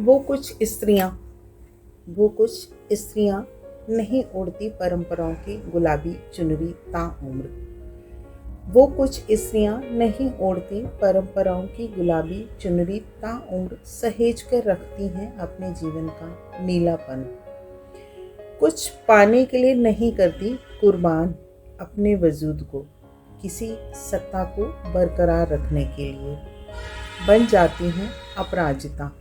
वो कुछ स्त्रियां वो कुछ स्त्रियां नहीं ओढ़ती परंपराओं की गुलाबी चुनरी ताउम्र। वो कुछ स्त्रियां नहीं ओढ़ती परंपराओं की गुलाबी चुनरी ताउम्र, सहेज कर रखती हैं अपने जीवन का नीलापन। कुछ पाने के लिए नहीं करती कुर्बान अपने वजूद को, किसी सत्ता को बरकरार रखने के लिए बन जाती हैं अपराजिता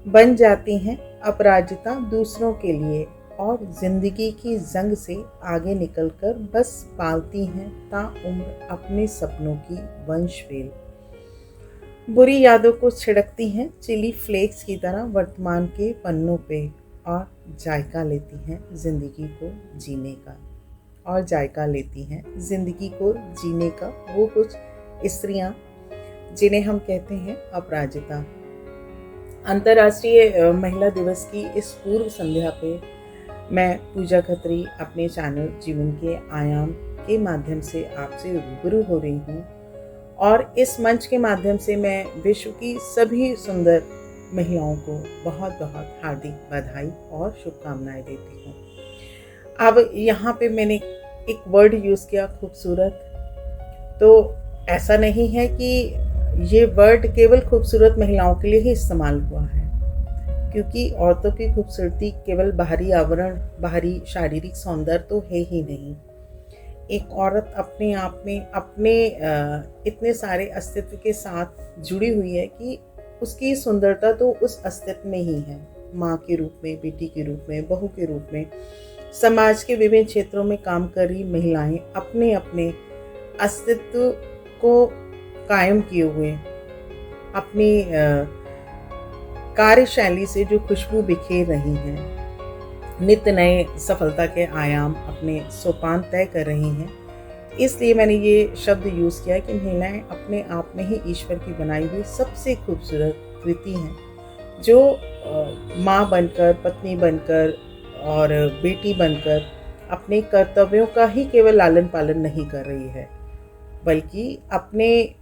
बन जाती हैं अपराजिता दूसरों के लिए, और जिंदगी की जंग से आगे निकलकर बस पालती हैं ताउम्र अपने सपनों की वंशवेल। बुरी यादों को छिड़कती हैं चिली फ्लेक्स की तरह वर्तमान के पन्नों पे, और जायका लेती हैं जिंदगी को जीने का और जायका लेती हैं जिंदगी को जीने का वो कुछ स्त्रियां जिन्हें हम कहते हैं अपराजिता। अंतर्राष्ट्रीय महिला दिवस की इस पूर्व संध्या पे मैं पूजा खत्री अपने चैनल जीवन के आयाम के माध्यम से आपसे रूबरू हो रही हूँ, और इस मंच के माध्यम से मैं विश्व की सभी सुंदर महिलाओं को बहुत बहुत हार्दिक बधाई और शुभकामनाएं देती हूँ। अब यहाँ पे मैंने एक वर्ड यूज़ किया, खूबसूरत। तो ऐसा नहीं है कि ये वर्ड केवल खूबसूरत महिलाओं के लिए ही इस्तेमाल हुआ है, क्योंकि औरतों की खूबसूरती केवल बाहरी आवरण, बाहरी शारीरिक सौंदर्य तो है ही नहीं। एक औरत अपने आप में अपने इतने सारे अस्तित्व के साथ जुड़ी हुई है कि उसकी सुंदरता तो उस अस्तित्व में ही है। माँ के रूप में, बेटी के रूप में, बहू के रूप में, समाज के विभिन्न क्षेत्रों में काम कर रही महिलाएं अपने अपने अस्तित्व को कायम किए हुए अपनी कार्यशैली से जो खुशबू बिखेर रही हैं, नित्य नए सफलता के आयाम अपने सोपान तय कर रही हैं। इसलिए मैंने ये शब्द यूज़ किया कि महिलाएं अपने आप में ही ईश्वर की बनाई हुई सबसे खूबसूरत कृति हैं, जो माँ बनकर, पत्नी बनकर और बेटी बनकर अपने कर्तव्यों का ही केवल लालन पालन नहीं कर रही है, बल्कि अपने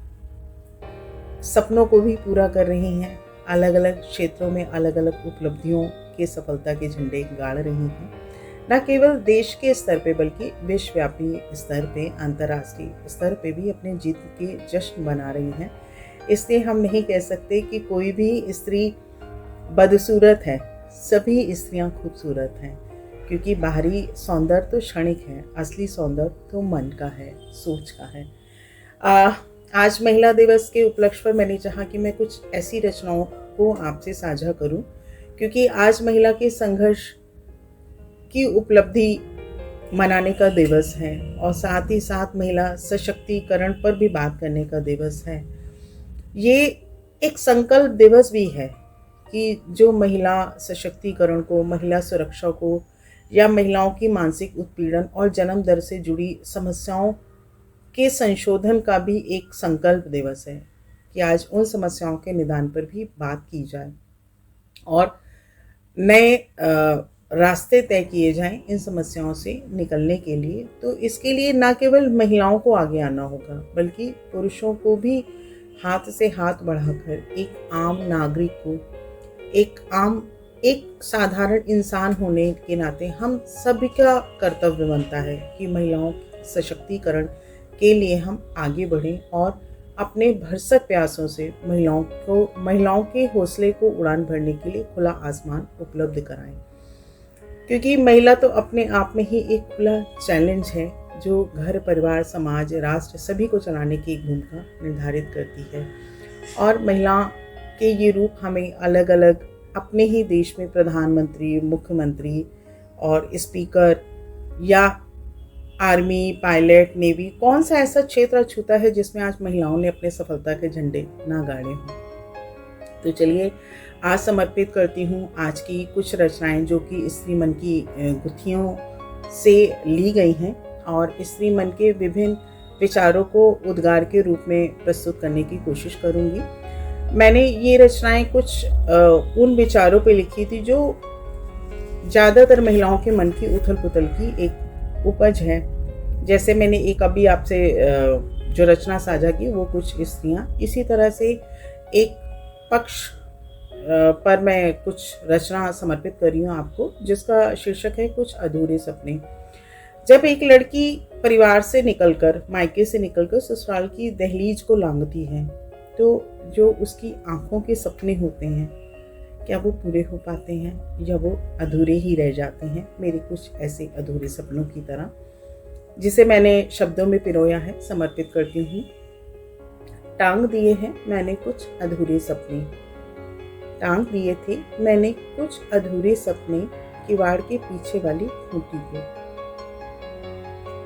सपनों को भी पूरा कर रही हैं। अलग अलग क्षेत्रों में अलग अलग उपलब्धियों के सफलता के झंडे गाड़ रही हैं, न केवल देश के स्तर पे बल्कि विश्वव्यापी स्तर पे, अंतर्राष्ट्रीय स्तर पे भी अपने जीत के जश्न मना रही हैं। इसलिए हम नहीं कह सकते कि कोई भी स्त्री बदसूरत है, सभी स्त्रियां खूबसूरत हैं, क्योंकि बाहरी सौंदर्य तो क्षणिक है, असली सौंदर्य तो मन का है, सोच का है। आज महिला दिवस के उपलक्ष्य पर मैंने चाहा कि मैं कुछ ऐसी रचनाओं को आपसे साझा करूं, क्योंकि आज महिला के संघर्ष की उपलब्धि मनाने का दिवस है, और साथ ही साथ महिला सशक्तिकरण पर भी बात करने का दिवस है। ये एक संकल्प दिवस भी है कि जो महिला सशक्तिकरण को, महिला सुरक्षा को, या महिलाओं की मानसिक उत्पीड़न और जन्म दर से जुड़ी समस्याओं के संशोधन का भी एक संकल्प दिवस है कि आज उन समस्याओं के निदान पर भी बात की जाए और नए रास्ते तय किए जाएं इन समस्याओं से निकलने के लिए। तो इसके लिए न केवल महिलाओं को आगे आना होगा, बल्कि पुरुषों को भी हाथ से हाथ बढ़ाकर एक आम नागरिक को, एक साधारण इंसान होने के नाते हम सभी का कर्तव्य बनता है कि महिलाओं सशक्तिकरण के लिए हम आगे बढ़ें और अपने भरसक प्रयासों से महिलाओं के हौसले को उड़ान भरने के लिए खुला आसमान उपलब्ध कराएं, क्योंकि महिला तो अपने आप में ही एक खुला चैलेंज है जो घर, परिवार, समाज, राष्ट्र सभी को चलाने की एक भूमिका निर्धारित करती है। और महिला के ये रूप हमें अलग अलग अपने ही देश में प्रधानमंत्री, मुख्यमंत्री और स्पीकर या आर्मी, पायलट, नेवी, कौन सा ऐसा क्षेत्र छूता है जिसमें आज महिलाओं ने अपने सफलता के झंडे ना गाड़े हों। तो चलिए आज समर्पित करती हूँ आज की कुछ रचनाएं जो कि स्त्री मन की गुत्थियों से ली गई हैं, और स्त्री मन के विभिन्न विचारों को उद्गार के रूप में प्रस्तुत करने की कोशिश करूँगी। मैंने ये रचनाएं कुछ उन विचारों पे लिखी थी जो ज़्यादातर महिलाओं के मन की उथल पुथल की एक उपज है। जैसे मैंने एक अभी आपसे जो रचना साझा की वो कुछ स्त्रियां, इसी तरह से एक पक्ष पर मैं कुछ रचना समर्पित कर रही हूँ आपको, जिसका शीर्षक है कुछ अधूरे सपने। जब एक लड़की परिवार से निकलकर, मायके से निकलकर ससुराल की दहलीज को लांघती है, तो जो उसकी आंखों के सपने होते हैं, क्या वो पूरे हो पाते हैं या वो अधूरे ही रह जाते हैं? मेरे कुछ ऐसे अधूरे सपनों की तरह, जिसे मैंने शब्दों में पिरोया है, समर्पित करती हूँ। टांग दिए हैं मैंने कुछ अधूरे सपने, टांग दिए थे मैंने कुछ अधूरे सपने किवाड़ के पीछे वाली खूंटी पे।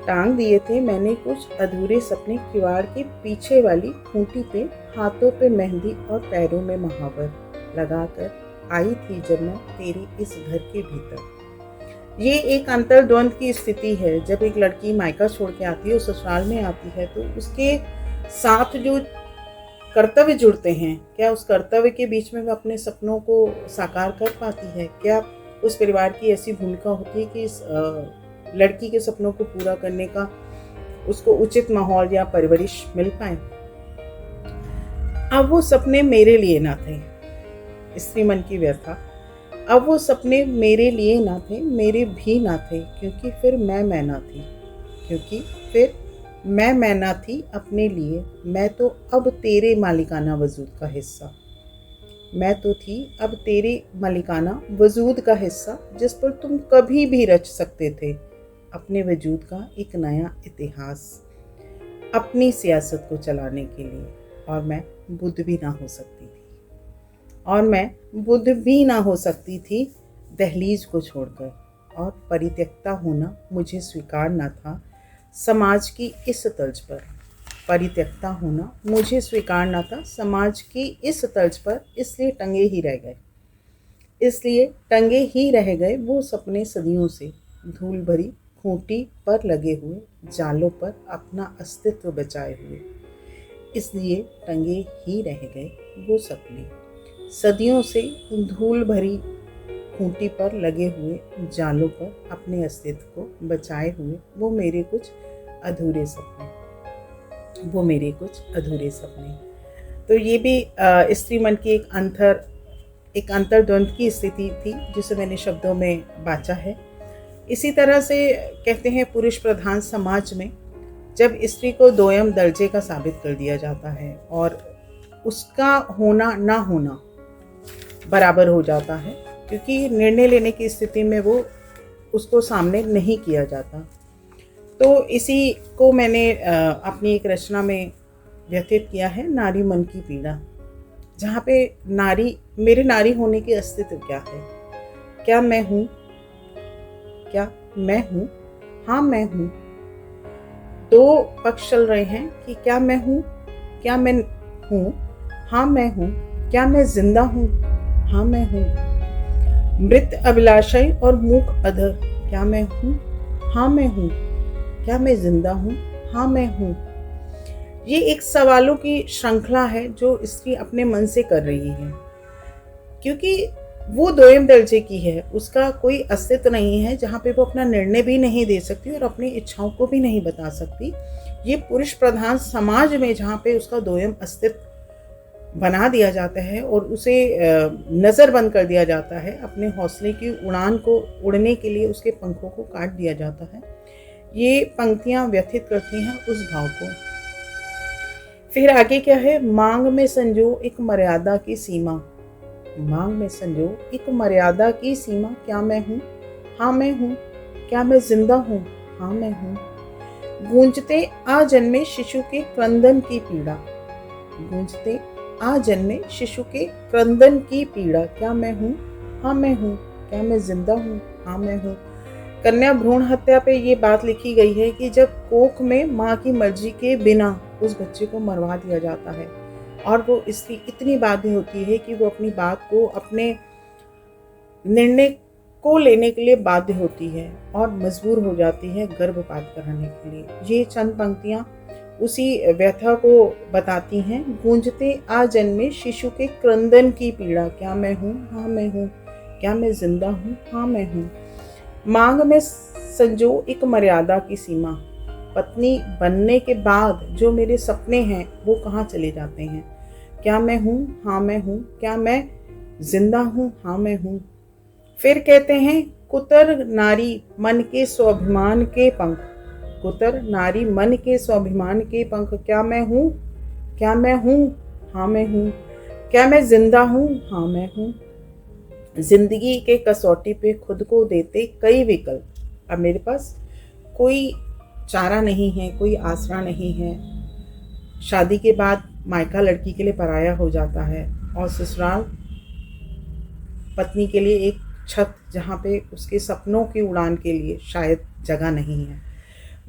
टांग दिए थे मैंने कुछ अधूरे सपने किवाड़ के पीछे वाली खूंटी पे, हाथों पे मेहंदी और पैरों में महावर लगाकर आई थी जब मैं तेरे इस घर के भीतर। ये एक अंतर्द्वंद की स्थिति है। जब एक लड़की मायका छोड़ के आती है और ससुराल में आती है, तो उसके साथ जो कर्तव्य जुड़ते हैं, क्या उस कर्तव्य के बीच में वह अपने सपनों को साकार कर पाती है? क्या उस परिवार की ऐसी भूमिका होती है कि इस लड़की के सपनों को पूरा करने का उसको उचित माहौल या परवरिश मिल पाए? अब वो सपने मेरे लिए ना थे, स्त्री मन की व्यथा। अब वो सपने मेरे लिए ना थे, मेरे भी ना थे, क्योंकि फिर मैं ना थी, क्योंकि फिर मैं ना थी अपने लिए। मैं तो अब तेरे मालिकाना वजूद का हिस्सा, मैं तो थी अब तेरे मालिकाना वजूद का हिस्सा, जिस पर तुम कभी भी रच सकते थे अपने वजूद का एक नया इतिहास, अपनी सियासत को चलाने के लिए। और मैं बुद्ध भी ना हो सकती थी, और मैं बुद्ध भी ना हो सकती थी दहलीज को छोड़कर। और परित्यक्ता होना मुझे स्वीकार ना था समाज की इस तर्ज पर, परित्यक्ता होना मुझे स्वीकार ना था समाज की इस तर्ज पर। इसलिए टंगे ही रह गए, इसलिए टंगे ही रह गए वो सपने सदियों से धूल भरी खूंटी पर लगे हुए, जालों पर अपना अस्तित्व बचाए हुए। इसलिए टंगे ही रह गए वो सपने सदियों से धूल भरी खूंटी पर लगे हुए, जालों पर अपने अस्तित्व को बचाए हुए। वो मेरे कुछ अधूरे सपने, वो मेरे कुछ अधूरे सपने। तो ये भी स्त्री मन की एक अंतर्द्वंद की स्थिति थी, जिसे मैंने शब्दों में बांचा है। इसी तरह से कहते हैं पुरुष प्रधान समाज में जब स्त्री को दोयम दर्जे का साबित कर दिया जाता है और उसका होना ना होना बराबर हो जाता है, क्योंकि निर्णय लेने की स्थिति में वो उसको सामने नहीं किया जाता। तो इसी को मैंने अपनी एक रचना में व्यथित किया है, नारी मन की पीड़ा, जहाँ पे नारी, मेरे नारी होने के अस्तित्व क्या है? क्या मैं हूँ? क्या मैं हूँ? हाँ मैं हूँ। दो पक्ष चल रहे हैं कि क्या मैं हूँ? क्या मैं हूँ? हाँ मैं हूँ। क्या मैं जिंदा हूँ? हाँ मैं हूँ। मृत अभिलाषाई और मूक अधर, क्या मैं हूँ? हाँ मैं हूँ। क्या मैं जिंदा हूँ? हाँ मैं हूँ। ये एक सवालों की श्रृंखला है जो स्त्री अपने मन से कर रही है, क्योंकि वो दोयम दर्जे की है, उसका कोई अस्तित्व नहीं है जहाँ पे वो अपना निर्णय भी नहीं दे सकती और अपनी इच्छाओं को भी नहीं बता सकती। ये पुरुष प्रधान समाज में जहाँ पे उसका दोयम अस्तित्व बना दिया जाता है और उसे नज़रबंद कर दिया जाता है, अपने हौसले की उड़ान को उड़ने के लिए उसके पंखों को काट दिया जाता है। ये पंक्तियाँ व्यथित करती हैं उस भाव को। फिर आगे क्या है? मांग में संजो एक मर्यादा की सीमा, मांग में संजो एक मर्यादा की सीमा। क्या मैं हूँ? हाँ मैं हूँ। क्या मैं जिंदा हूँ? हाँ मैं हूँ। गूंजते आ जन्मे शिशु के क्रंदन की पीड़ा, गूंजते आ जन्मे शिशु के क्रंदन की पीड़ा। क्या मैं हूँ? हाँ मैं हूँ। क्या मैं जिंदा हूँ? हाँ मैं हूँ। कन्या भ्रूण हत्या पे ये बात लिखी गई है कि जब कोख में माँ की मर्जी के बिना उस बच्चे को मरवा दिया जाता है और वो स्त्री इतनी बाध्य होती है कि वो अपनी बात को, अपने निर्णय को लेने के लिए बाध्य होती है और मजबूर हो जाती है गर्भपात कराने के लिए। ये चंद पंक्तियाँ उसी व्यथा को बताती हैं। गूंजते आ जन्मे शिशु के क्रंदन की पीड़ा। क्या मैं हूँ? हाँ मैं हूँ। क्या मैं जिंदा हूँ? हाँ मैं हूँ। मांग में संजो एक मर्यादा की सीमा, पत्नी बनने के बाद जो मेरे सपने हैं वो कहाँ चले जाते हैं? क्या मैं हूँ? हाँ मैं हूँ। क्या मैं जिंदा हूँ, हाँ मैं हूँ। फिर कहते हैं कुतर नारी मन के स्वाभिमान के पंख, कुतर नारी मन के स्वाभिमान के पंख। क्या मैं हूँ? क्या मैं हूँ? हाँ मैं हूँ। क्या मैं जिंदा हूँ? हाँ मैं हूँ। जिंदगी के कसौटी पे खुद को देते कई विकल्प। अब मेरे पास कोई चारा नहीं है, कोई आसरा नहीं है। शादी के बाद मायका लड़की के लिए पराया हो जाता है और ससुराल पत्नी के लिए एक छत जहाँ पे उसके सपनों की उड़ान के लिए शायद जगह नहीं है।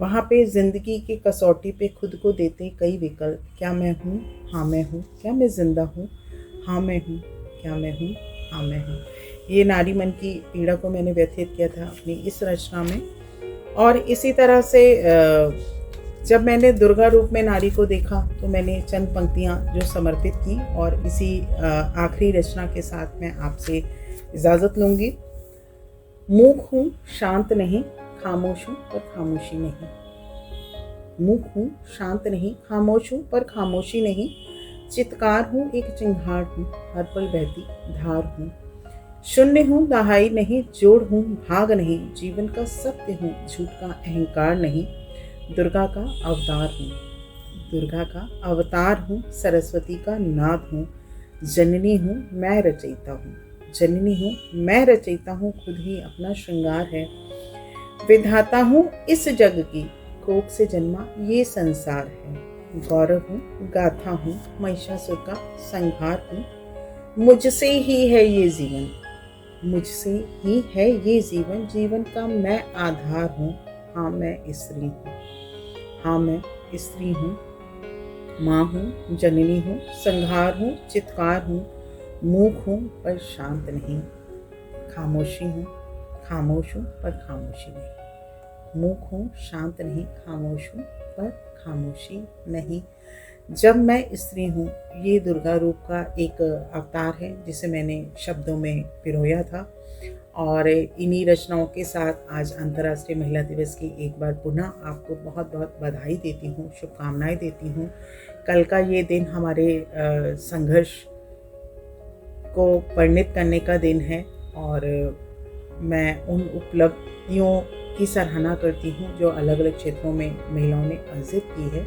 वहाँ पे ज़िंदगी की कसौटी पे खुद को देते कई विकल्प। क्या मैं हूँ? हाँ मैं हूँ। क्या मैं ज़िंदा हूँ? हाँ मैं हूँ। क्या मैं हूँ? हाँ मैं हूँ। ये नारी मन की पीड़ा को मैंने व्यथित किया था अपनी इस रचना में। और इसी तरह से जब मैंने दुर्गा रूप में नारी को देखा तो मैंने चंद पंक्तियाँ जो समर्पित की, और इसी आखिरी रचना के साथ मैं आपसे इजाज़त लूँगी। मूक हूँ, शांत नहीं, खामोश हूँ पर खामोशी नहीं। मूक हूँ, शांत नहीं, खामोश हूँ पर खामोशी नहीं। चित्कार हूँ, एक चिंगार हूँ, हर पल बहती धार हूँ। शून्य हूँ, दहाई नहीं, जोड़ हूँ, भाग नहीं। जीवन का सत्य हूँ, झूठ का अहंकार नहीं। दुर्गा का अवतार हूँ, दुर्गा का अवतार हूँ, सरस्वती का नाद हूँ। जननी हूँ, मैं रचयिता हूँ, जननी हूँ, मैं रचयिता हूँ, खुद ही अपना श्रृंगार है। विधाता हूँ इस जग की, कोख से जन्मा ये संसार है। गौरव हूँ, गाथा हूँ, महिषासुर का संहार हूँ। मुझसे ही है ये जीवन, मुझसे ही है ये जीवन, जीवन का मैं आधार हूँ। हाँ मैं स्त्री हूँ, हाँ मैं स्त्री हूँ। माँ हूँ, जननी हूँ, संहार हूँ, चित्कार हूँ। मूक हूँ पर शांत नहीं, खामोशी हूँ, खामोश हूँ पर खामोशी नहीं। मूक हूँ, शांत नहीं, खामोश हूँ पर खामोशी नहीं। जब मैं स्त्री हूँ, ये दुर्गा रूप का एक अवतार है जिसे मैंने शब्दों में पिरोया था। और इन्हीं रचनाओं के साथ आज अंतर्राष्ट्रीय महिला दिवस की एक बार पुनः आपको बहुत बहुत बधाई देती हूँ, शुभकामनाएं देती हूँ। कल का ये दिन हमारे संघर्ष को वर्णित करने का दिन है, और मैं उन उपलब्धियों की सराहना करती हूँ जो अलग अलग क्षेत्रों में महिलाओं ने अर्जित की है।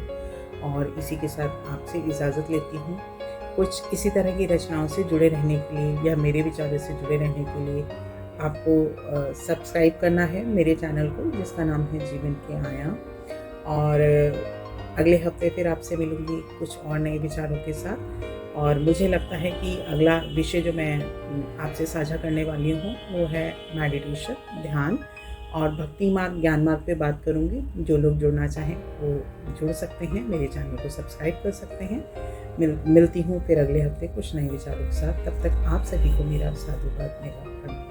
और इसी के साथ आपसे इजाज़त लेती हूँ। कुछ इसी तरह की रचनाओं से जुड़े रहने के लिए या मेरे विचारों से जुड़े रहने के लिए आपको सब्सक्राइब करना है मेरे चैनल को, जिसका नाम है जीवन के आयाम। और अगले हफ्ते फिर आपसे मिलूँगी कुछ और नए विचारों के साथ। और मुझे लगता है कि अगला विषय जो मैं आपसे साझा करने वाली हूँ वो है मेडिटेशन, ध्यान और भक्ति मार्ग, ज्ञान मार्ग पे बात करूँगी। जो लोग जुड़ना चाहें वो जुड़ सकते हैं, मेरे चैनल को सब्सक्राइब कर सकते हैं। मिलती हूँ फिर अगले हफ्ते कुछ नए विचारों के साथ। तब तक आप सभी को मेरा साधुवाद, मेरा प्रणाम।